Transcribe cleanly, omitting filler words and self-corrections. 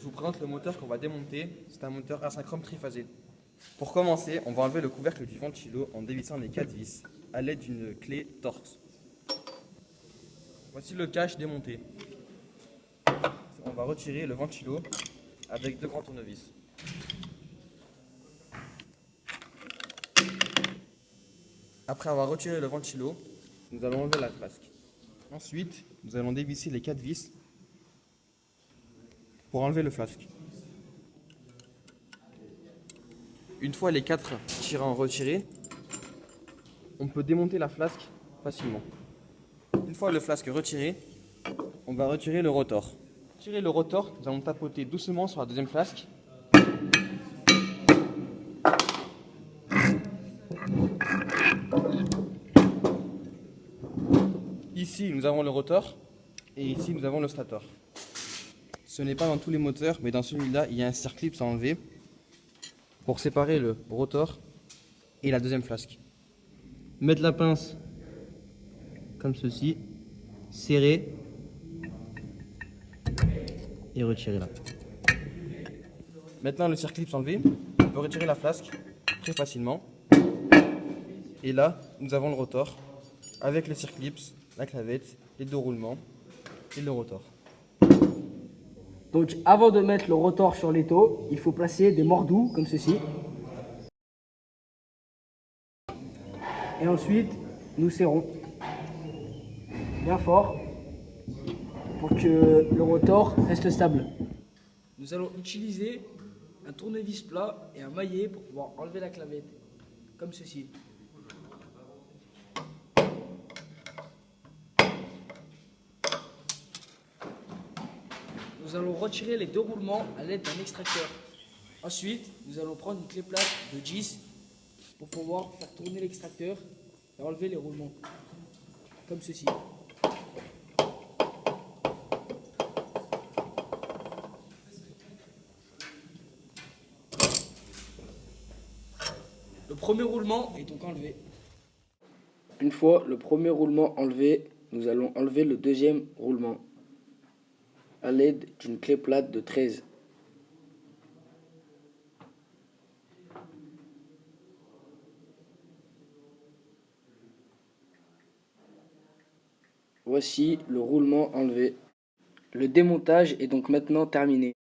Je vous présente le moteur qu'on va démonter. C'est un moteur asynchrone triphasé. Pour commencer, on va enlever le couvercle du ventilo en dévissant les 4 vis à l'aide d'une clé Torx. Voici le cache démonté. On va retirer le ventilo avec 2 grands tournevis. Après avoir retiré le ventilo, nous allons enlever la flasque. Ensuite, nous allons dévisser les 4 vis pour enlever le flasque. Une fois les 4 tirants retirés, on peut démonter la flasque facilement. Une fois le flasque retiré, on va retirer le rotor. Pour tirer le rotor, nous allons tapoter doucement sur la deuxième flasque. Ici, nous avons le rotor et ici, nous avons le stator. Ce n'est pas dans tous les moteurs, mais dans celui-là, il y a un circlip à enlever pour séparer le rotor et la deuxième flasque. Mettre la pince comme ceci, serrer et retirer là. Maintenant le circlip enlevé, on peut retirer la flasque très facilement. Et là, nous avons le rotor avec le circlip, la clavette, les 2 roulements et le rotor. Donc avant de mettre le rotor sur l'étau, il faut placer des mordous comme ceci. Et ensuite, nous serrons bien fort pour que le rotor reste stable. Nous allons utiliser un tournevis plat et un maillet pour pouvoir enlever la clavette, comme ceci. Nous allons retirer les 2 roulements à l'aide d'un extracteur. Ensuite, nous allons prendre une clé plate de 10 pour pouvoir faire tourner l'extracteur et enlever les roulements, comme ceci. Le premier roulement est donc enlevé. Une fois le premier roulement enlevé, nous allons enlever le deuxième roulement à l'aide d'une clé plate de 13. Voici le roulement enlevé. Le démontage est donc maintenant terminé.